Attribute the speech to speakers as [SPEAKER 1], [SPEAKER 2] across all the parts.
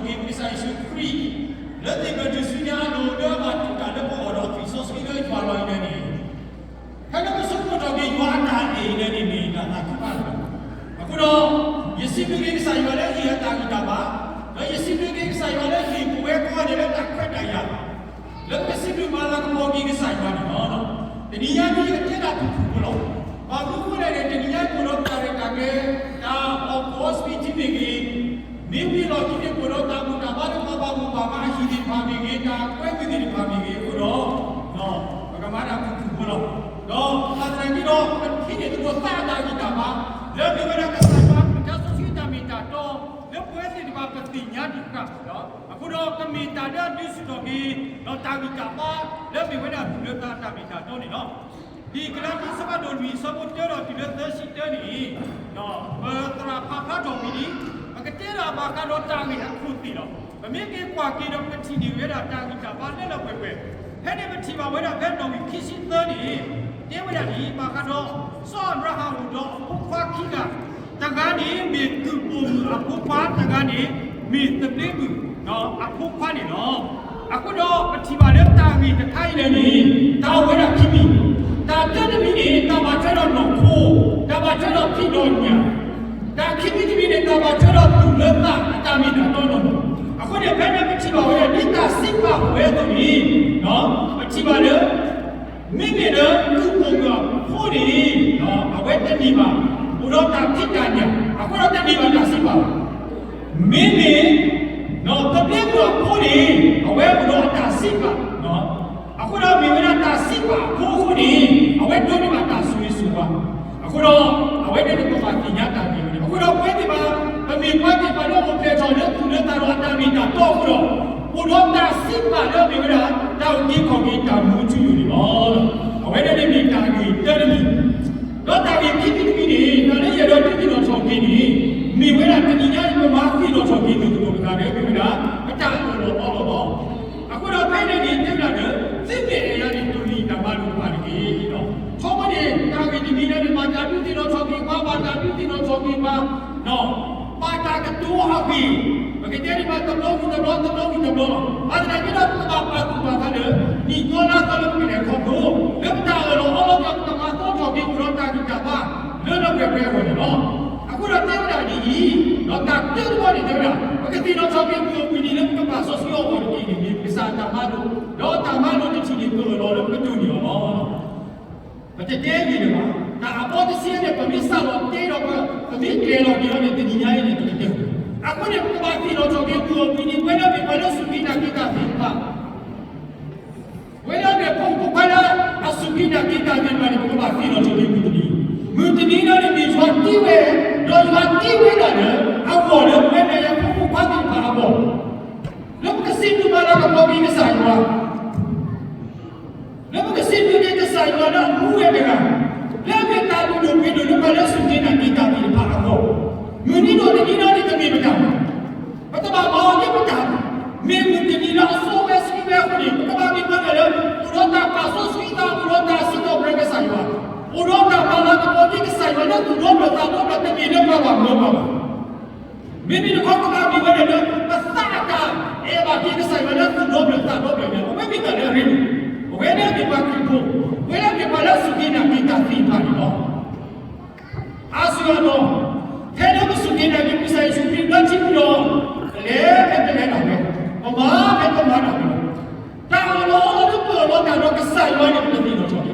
[SPEAKER 1] game besides free. Nothing but just you know, no one to the board of resource we don't follow in any. Hello, support of you are not in any mean. Akudo, you see me getting Sayala here, Takitaba. No, you see me getting Sayala here, where God and Takataya. Let me see you Malakamogi Sayana. The Niami get up to Pulo. Babu and the Niakulo Tarekage, of course, meeting again. Maybe not in the Kurota, Babu Baba, he did Pamigata, where we did Pamigata. No, Bagamana Pulo. No, Patragino, but he didn't go Tada Gitaba. Let me wear a Saipan, just see the Mitato, the President of Patina, Akudo, the Mitada, this to be not Tagitaba, let me wear a Lutata Mitato, no. Di kelati sebab don wi sebut dia tidak tersita ni. No, berterap apa dong ini? Maketera bakal datang ni aku tidak. Memikir kuaki dong kecil ni weda datang kita mana lah pepe. Hanya berciba weda benda wi kisin tadi. Dia weda ni bakal dong son rahang dong kuaki ka. Tangan ni mitu aku pan tangan ni mitu lebu. No, aku pan ni no. Aku dong berciba datang ni terkai ni. Tahu weda kimi. Da tene mini da batero no ko da batero pinonya da kimi mini da batero tulata da mi da no ako de bena bichiba we ni da sipa we to ni no bichiba le mimi le ku ponga ko ni no awe te ni ba uro ta pitanya ako ro te ni ba da sipa mimi no to ble ko ni awe uro ta sipa no ako ro mi na ta sipa ko ni awet doni mata suwi-suwa. Aku dah awet ni tu mati nyata ni. Aku dah pergi kami pergi pada hotel sana tu dah taruh atas minta tu aku dah. Udah tak simpan dah bila tahu ni kau kita muncul ni. Oh, awet ni minta ni, ni. Dah tak kita ni, nanti ya dah kita nak cakap ni. Mi bila tadinya ni mati nak cakap ni tu bukan dia bila macam tu Allah. Aku dah pergi ni dia dah simpan yang itu ni dah malu lagi. Somebody, kami di bina di baca tu tidak soki ma, baca tu tidak soki ma. No, baca ketua api. Bagi dia di baca kita belum. Ada lagi dah apa tu baca dia. Ni kola kalau kita kodo, lemta kalau Allah yang tengah tu soki kurang tak kita apa. Lena berapa no. Aku dah tahu dah ni. No tak tahu ni dah. Bagi tidak soki aku ini lemta pas sosial orang ini bisa tak malu. No tak malu di sini tu orang betul ni. Macam dia ni mah, tak apa tu sih dia pemisah loh, dia loh, pemikir loh dia ni dunia ini tu dia. Aku ni kebaki loh jogi dua ini, pada suki nak kita timpa. Dia pun pada suki nak kita timpa ni kebaki loh jogi ini. Mungkin ni ni jual tiwe dah ni, aku ada yang pun pagi apa. Lepas kesini malah kebaki ni saya. Lepas kesini dia saya ada muat dengan. Lepas tahu dulu pada suci nak kita di Pak Aku. Muni dulu ni kami macam. Betul bahawa dia macam. Mungkin ni langsung besi aku ni. Betul bahawa kita ada. Udah tak kasus kita, udah tak sih mereka saya. Udah tak malah kebodi ke saya. Udah tak tapi dia bawa. Mungkin kau kami ada pesaka. Bagi ke saya udah tak. Mungkin tak ada hari. Wena di bakiku, wena di pada sugina kita timpa ni no. Asuano, hena sugina kita bisa sugina dan ciplo, lepas tu hena me, oma itu mana me. Kalau orang tu perlu kalau kesal mana kita tidak jogi.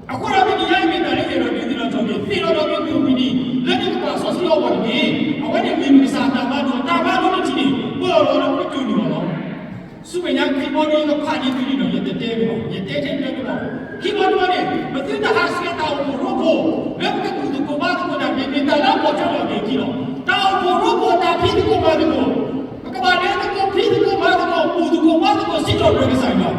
[SPEAKER 1] Aku rapi dia minta ni kita tidak jogi, tidak jogi tu ini. Lagi kita sosial orang ni, awak ni bisa tambah ni sini, perlu orang itu ni orang. Supaya keyboard itu kaki tu ni, ya teteh. Keyboard ni, betul tak hasil tahu rupo. Lepas tu kubat tu dah minta lapor cakap begini. Tahu rupo tapi tu kubat tu. Kemudian tu pilih kubat tu, kubat tu siapa bagi saya.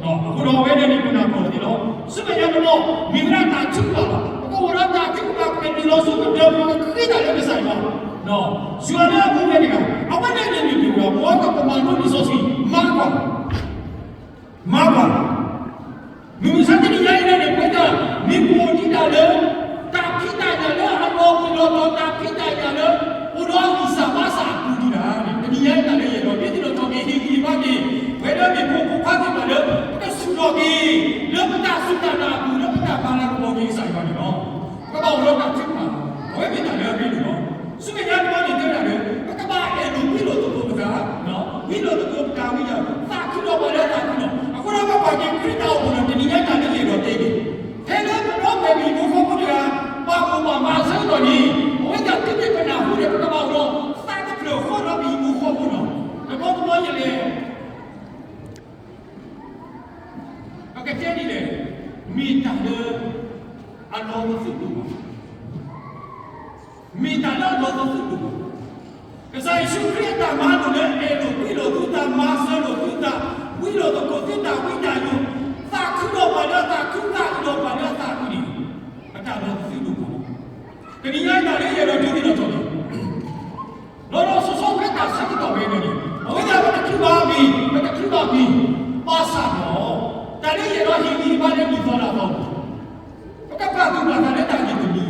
[SPEAKER 1] No, aku dah wena ni pun aku ni lo. Supaya tu migran tak cukup. Aku orang tak cukup aku ni lo supaya kita bagi saya. No, suara aku ni kan. Apa ni juga? Aku pemandu di sosial. Maka, misalnya dia ini kita, minggu tidak ada, tak kita ada, apa pun tak kita ada, udah bisa masak aku tidak. Dia ရှုခရစ်တာမာလို့လည်းအဲ့လိုဝိလိုသူတာမာဆလို့သူတာဝိလိုတော့ကိုသူတာဝိတာယုသာခုတော့ဘာလို့သာခုတာတော့ဘာလို့သာခုဒီအတားတော့သိလို့ပေါ့ကတိယတာလေးရတော့ဒီလိုတော့လောလောဆောဆောကတာစကတော့ပဲနေအဝိဒါဘာတခုပါပြီဘာတခုပါပြီပါစာတော့ဒါလေးရတော့ဒီဒီဘာလဲဒီသွားတာပေါ့ကပ်ပါသူကလည်းတာကြည့်တယ်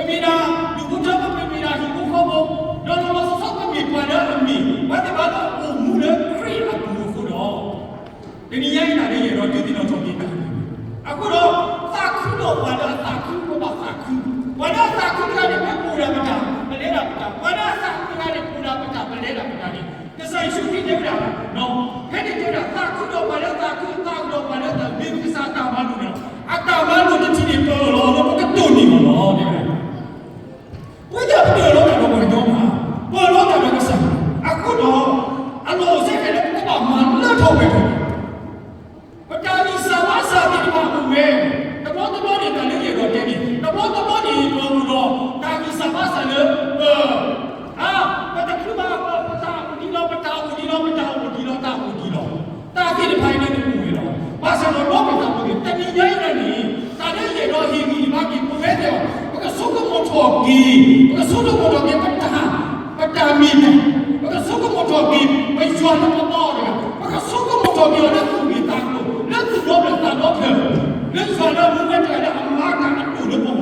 [SPEAKER 1] မိနာဒီဘုရားမမိနာဒီဘုခေါ်ဖို့လောလောဆောဆောကမြေပွားတယ်အမီဘာတဘာတော့ဘုမူလေခရီးအတူဖို့တော့ဒီနေ့ရိုင်းတာလေးရတော့ဒီတော့ဆုံးပြတာအခုတော့သာခုတော့ဘာလဲသာခုဘာသာခုဘာလဲသာခုကလည်းပူရမှာမလဲတာဘာလဲသာခုကလည်းပူရမှာမလဲတာကစားရှုပ်ကြည့်ကြတာနော်ခဲ့တယ်ကြတာသာခုတော့ဘာလဲသာခုသာတော့ဘာလဲသာမိကစားတာမလို့နော်အတာမလို့တချီနေပေါ်လို့ကတော့နေမှာနော်တဲ့ဘုရားပြောလို့တော့ဘာတော့မှာပေါ်လို့တော့ကစားအခုတော့အလိုစိတ်ကလည်းဘာမှမထောက်ပဲတော့ဘတာဒီစာဝါစာဒီမှာဘူးပဲတော့နေတယ်လည်းရတော့တယ်တော့နေပေါ်လို့တော့တာဒီစာဝါစာလည်းဘာတခုပါတာဒီတော့တာဒီတော့တာကိတဲ့ဖိုင်နေတယ်ဘူးရောဘာစလို့တော့တာဘူးတတိယရနေတာလည်းရတော့ဟီဒီဘာကြီးပွဲတယ်ဘကဆုကမောထော်ကြီးဘကဆုကမောထော်ကြီးပတာမီဘကဆုကမောထော်ကြီးမကျွမ်းတော့တော့တယ်ဘကဆုကမောထော်ကြီးလည်းသူမိတာကိုလက်သူတော့တာတော့တယ်လက်စွာတော့ဘူးနဲ့တယ်အမားကအတူလို့ပေါ့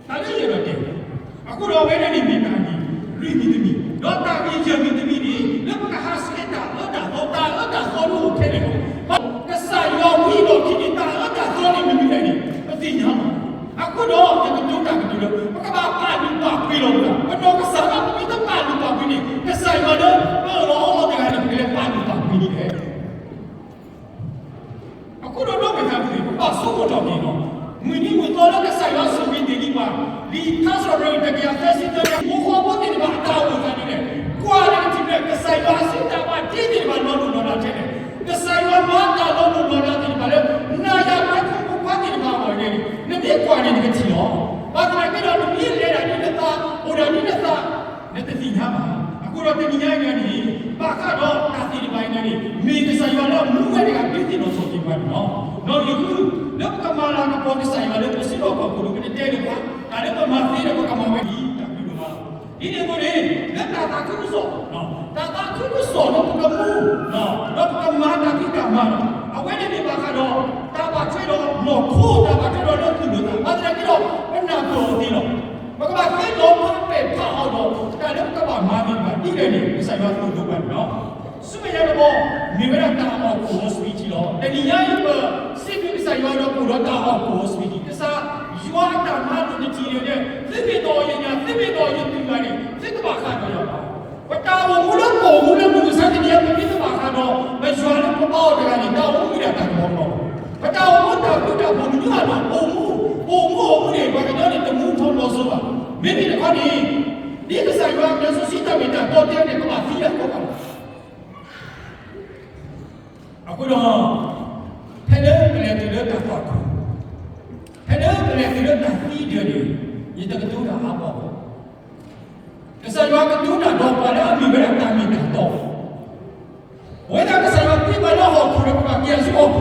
[SPEAKER 1] တာလည်းရတော့တယ်အခုတော့ဝဲနေပြီတာကြီးရီမီတမီတော့တာကြီးချမီတမီဒီလက်ပကဟာစကတာတော့တာခေါ်လို့ထဲတယ်ကစားရောဝီတော့ဒီတာတော့ခေါ်နေမီတယ်မသိညာအခုတော့ဒီလိုတာကတူလို့ဘကဘာပါပြီးပါပြီးလို့ဘတော့ကစားကပြီးတော့ပါပြီးပါပြီးနေကစားရောတော့တော့တကယ်လည်းပါပြီးပါပြီးနေတယ်အခုတော့တော့မထားဘူးပါဆိုတော့နေတော့မင်းမတော်တော့ကစားရောဆိုပြီးဒီပါဒီသားစောရတဲ့ကြာသက်စစ်တဲ့ဘိုးခေါ်ဖို့ဒီမှာတောင်းလို့နေတယ်ကွာလည်းဒီကစားရောစစ်တာပါဒီဒီမှာတော့တော့လာတယ်ကစားရောမတာတော့တော့လာတယ်ပါလေနာရပါခုဘာဒီမှာဝင်နေနေပြကွာနေတယ်ချီရောဘာသာကတော့ဒီလေတာဒီတာဟိုဒါဒီတာနဲ့တတိညာမှာအခုတော့တတိညာနေနေဘာကတော့တာစီဒီပိုင်းနေမိကစားရောတော့မူဝဲကပြည်တင်တော့ဆိုကြည့်ပါနော်နော်ဒီခုလောကမာလာကပေါ်ဒီဆိုင်မှာလည်းစီတော့ကိုကိုကတဲ့တယ်ကွာဒါလည်းတော့မသိတဲ့ကမှာဝဲဒီတာပြီးတော့ဒီနေကိုလေလက်တာခုဆိုနော်တာခုဆိုတော့ကမူနော်လောကမာတာကိကမှာအဝဲနေပါကတော့တာပါချေတော့မော်ခိုးတာပါချေတော့လို့သူလို့ဘာတည်းကတော့ဘယ်နာပေါ်ဒီတော့ဘာကဘာဖဲတော့ဖပဲဖာအောင်တော့ဒါလည်းကဘာမာပြီးပါဒီတယ်နေဆိုင်မှာသူ့လုပ်ပါနော်စမရတော့မြေဝရတာအောင်ကိုစပီချီတော့တတိယရပစစ်ပြီးဆိုင်ရောတော့ကိုတော့တာအောင်ကိုစပီချီကစားရွာတာမှလို့တချီနေတဲ့စစ်ပြီးတော့ရင်စစ်ပြီးတော့ရင်ဒီမှာနေစစ်ကဘာခါတော့ရောက်ဝတာဘုံလို့ပုံဘူးလို့ဘူးစားတဲ့ရပြည့်စုံခါတော့မရွာလို့ပေါ့တကနေတော့ဦးရတာတော့ဝတာဘုံတော့တူတော့ဘုံလူကတော့ပုံမှုတွေဘာကြောင့်လဲတမှုထုံးလို့ဆိုပါမိမိတခါဒီကစားရွာကဆိုစီတာမိတာတော့တဲ့ကဘာစီရတော့အခုတော့ဖဲလေကလေးတွေတော့တော့ဖဲလေကလေးတွေတော့ပြီးတယ်ဒီတကတော့တာအပေါ့ကစားရွာကတူတာတော့ပါလားဒီဘက်တာမိတာတော့ဝဲတာကစားရွာပြပါတော့ဟောကိုကပြန်စီအောင်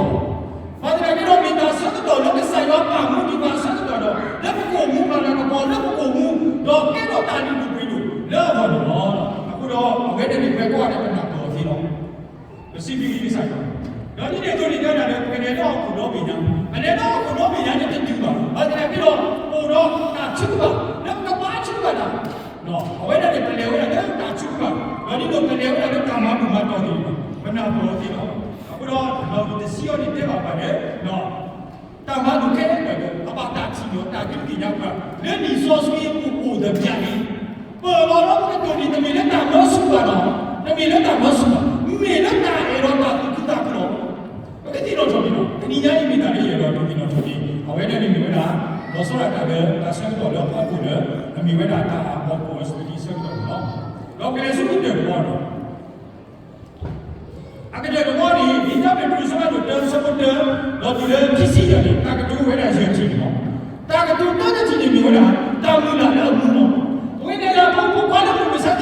[SPEAKER 1] ဘာတကယ်တော့မိသားစုတော့လည်းကစားရွာပါမှုဒီပါဆက်တော့လက်ကိုမူပါလားကောလက်ကိုမူတော့ကဲတော့တာဒီလူပြီးလို့လောတော့အခုတော့ဝဲတဲ့ဒီဘက်ကတော့လည်းတော့စီတော့စီပီကြီးဆိုင်တော့ဒီနေ့တို့ဒီကတော့လည်းပြည်နယ်တော့ကိုတော့ပြည်ညာမနေ့တော့ကိုတော့ပြည်ညာနဲ့တူပါဘာတကယ်ပြီးတော့ကိုတော့တာချစ်ပါလည်းကပါချစ်ပါလားနော်အဝဲတဲ့ပြည်နယ်ဝဲတဲ့တာချစ်ပါဘာဒီတော့ပြည်နယ်ဝဲတဲ့ကာမမှုမတော်ဘူးဘယ်နာပေါ်သေးတော့အခုတော့ဒီစီယောဒီတဲ့ပါပါတယ်နော်တာမလူခဲတယ်အပတာချီရောတာကိကိညာကလည်းဒီဆိုဆွေးမှုကိုတဲ့ပြန်ပြီးပေါ်တော့တော့ဒီတမီလက်တာမဆုပါတော့တမီလက်တာမဆုပါမေလက်တာရေတော့တာကုတာကတော့ဘယ်တိတော့တော်ပြီနော်ဒီညာကြီးမိတာလေးရေတော့ဒီတော့တော်ပြီအဝဲတဲ့နေမျိုးလားလောစောရတာပဲအဆက်တော့တော့အခုလည်းအမိဝဲတာတာဘောပေါ်စတီဆက်တော့နော်တော့ကလေးစုတယ်ဘောတော့အခုတော့ဒီတော့ပဲပြည်စမတို့တန်းစမတ်တော့ဒီလေဖြစ်စီရတယ်တာကတူဝဲတာရှင်ချင်းပေါ့တာကတူတော့တဲ့ချင်းမျိုးလားတာမူလာတော့ဘူးနော်ဝဲနေတာဘုဘာလို့မစတဲ့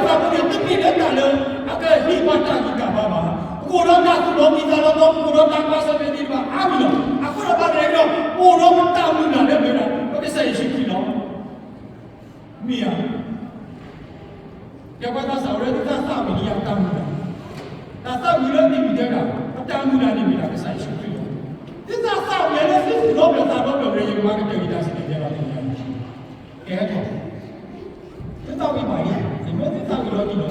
[SPEAKER 1] sa mo ni tumi le ta lo aka hi ma ta ki ka ba ba ko ro ta ku ro mi ta lo ko ro ta pa sa me di ba a mi lo a ko ro ba de lo ko ro ta mu na le me la ko ke sa shi ki lo mi ya ya ba ta sa ro ta sa mi ni ya ta mu la ta sa mi lo ni mi de la ta mu na ni mi la ke sa shi ki lo ti sa sa me le si lo be ta lo be re ye ma ke te ki ta si de la ni ya ke ko ti sa mi ba ya ni me ti sa mi lo ni lo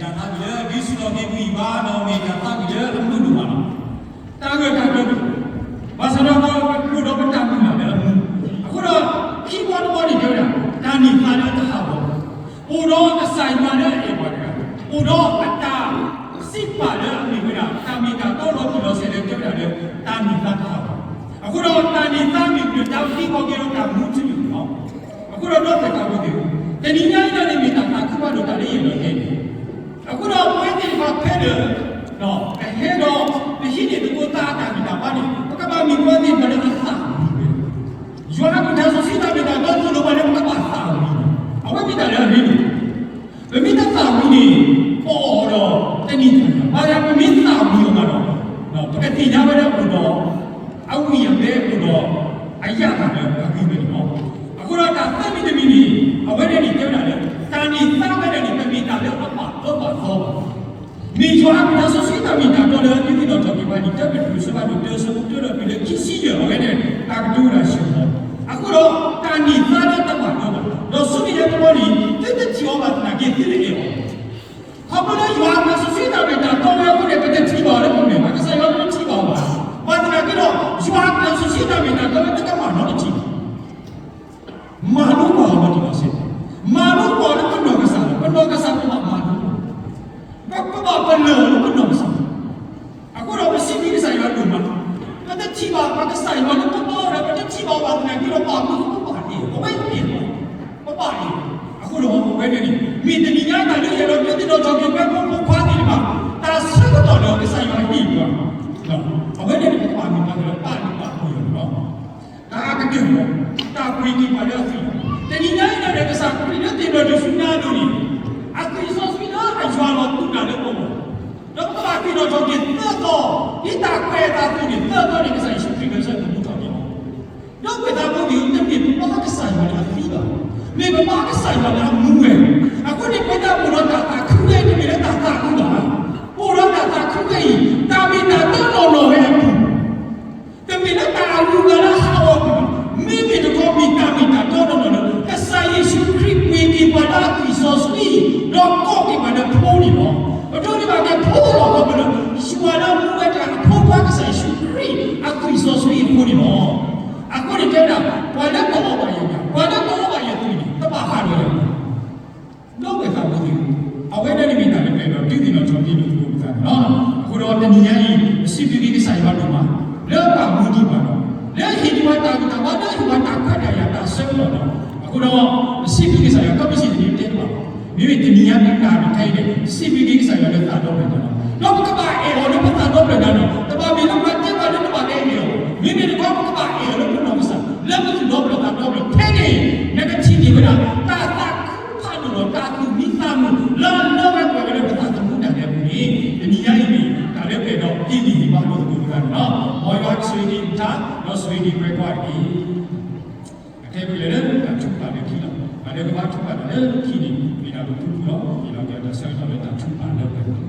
[SPEAKER 1] တာသားပြီးလေဒီစုတော်ပြေပြီးပါတော့နေတာသားပြီးလေအမှုလို့ပါတော့တာကဘာစတော့ကိုတော့မတတ်ဘူးလားအခုတော့ခီးပေါ်တော့နေကြတာဒါနေပါတော့တဟာပေါ့ဟိုတော့အဆိုင်ပါတဲ့အေပါတဲ့ဟိုတော့အတာစစ်ပါတဲ့အမိကတာမီတာတော့လို့ဆယ်တယ်ပြောတယ်တာမီတာတဟာပေါ့အခုတော့တာမီတာမီပြတောက်ခီးပေါ်ကတော့တာမှုချင်ဘူးနော်အခုတော့တော့တက်တာဘူးတနည်းအားဖြင့်မိတာခုမှတော့တာလေးရလို့ခဲ့တယ်အခုတော့ဘယ်ဒီမှာဖဲတယ်နော်ဟဲ့တော့ဒီရှိတဲ့ကိုတာတာမိတာပါနေကဘာမီကွာဒီမလည်းအသာရွာကဒါဆိုစီတာမိတာတော့လို့ပါလေကဘာသာအဝမိတာလည်းရင်းတယ်မိတာသာမီနေပေါ်တော့တနည်းဘာရမမိတာမီရောကတော့နော်ပကတိညာဝရဘုတော့အဝိယမဲဘုတော့အယတာလည်းအခုပဲနော်အခုတော့ဒါသမိတမီနေအဝဲနေပြောတာလေတာနီသာဝဲနေတမီတာလည်းအမတော့ပါတော့မိရွာကဒါဆိုစီတာမိတာတော့လည်းဒီတော့တော့ဒီပါဒီတက်ပြီးလို့စပါလို့တယ်ဆိုတော့ပြီးလေခီစီရဝဲနေတာကဒူရာရှိတော့အခုတော့တာနီသာလည်းတပါတော့ဆုမိတဲ့ပေါ်ကြီးတက်ချောပါတာကြည့်တယ်လေခေါပလို့ရွာကဆိုစီတာမိတာတော့လည်းဘုရားတက်ချီပါလေဘုရားကဆိုင်ရောချီပါပါဘာတနာကတော့ရွာကဆိုစီတာမိတာတော့တကမှတော့ချီမာလို့ဘာမှမဖြစ်မာလို့ပေါ်လို့ဘယ်တော့ကစားကမာလို့ဘာပလောလို့ဘယ်တော့ကစားအခုတော့မရှိပြီးဆိုင်ရောလို့မှာတချီပါဘာကဆိုင်ရောလို့တော့တချီပါဘာနဲ့ပြီးတော့ပါဘူးပါနေဘယ်ပြေပါနေအခုတော့ဘယ်နေမိတနီညာကလည်းရတော့ပြတော့ကြောင့်ပဲပုံခွာနေမှာဒါစကတော့တော့ဆိုင်ရောပြီးပါနော်ဘယ်နေပါနေပါတော့ပါနေပါဘူးနော်ဒါကတကယ်တာပြည်ကြီးပါလို့တနည်းနည်းနဲ့ကစားပြီးတော့တင်တော့သူနာလို့နေအခုဆိုစပြီးတော့အရွာတော့တူတာလည်းပုံတော့ဘာပြီးတော့ကြောင့်တော့ဒီတာခွဲတာပြီးတော့ဒီကစားရှိပြီးတော့ဆက်ပြီးတော့တော့ဝေတာဘုရားတမီးဘာကစားရလဲအဖီးပါမေဘာကစားရလဲမူးပဲအခုဒီဝေတာဘုရားတာခုရဲ့ဒီလေတာတာခုပါဘုရားတာခုရဲ့တာမီတာတော့လို့ပဲတမီးလည်းတာလူကလည်းဟောမိမိတို့ကိုမိတာတော့ကစားရရှိခရစ်ဝေဒီပါတာခရစ်စောစနီတော့ကိုဒီမှာတော့ဖိုးနေတော့တို့ဒီမှာကဖိုးတော့ဘယ်လိုရှိဝါတော့ဘုရားကဖိုးပါကစားရှိခရစ်အခရစ်စောစနီဖိုးနေတော့အခုဒီတဲ့တာဘာလဲတော့ပါရဲ့သူတပါဟာလို့တော့ပဲသာဘူးအဝဲနေမိတာလည်းပဲတော့ဒီဒီတော့ကျွန်တော်ဒီလိုပြောတာနော်အခုတော့တနည်းအားဖြင့်စီပီဒီဆိုင်ပါတော့မှာလောက်ပါမှုဒီပါတော့လက်ရှိဒီမှာတာဘာတော့ဒီမှာတာခတ်ရတာဆက်လို့တော့အခုတော့စီပီဒီဆိုင်ကပ်စီဒီတဲ့ပါမိမိတနည်းအားဖြင့်တာထိုင်တယ်စီပီဒီဆိုင်ကလည်းတာတော့ပဲတော့ကပါအေဟောလို့တာတော့ပဲတော့တပါမီလုံးကတက်ပါလို့တပါနေရောမိမိတို့ကပါအေလို့ပြောလို့စားလက်မလို့တော့တာတော့ပဲထဲနေငါကချင်းဒီကတာတာဖာလို့တာကူမိသားမလာတော့ပဲပြောလို့တာတမှုတယ်ဘူးဒီနီယာကြီးဒါလည်းပဲတော့ပြည်ဒီပါလို့ပြောတာနော်ဘောရဆွေဒီတာတော့ဆွေဒီပဲကွာဒီအဲ့ဒီလေတာချုပ်တာလည်းခီးလာအဲ့ဒီကဘာချုပ်တာလည်းခီးနေပြီတော့ဘူးတော့ဒီတော့ဆက်တော့တာချုပ်တာလည်း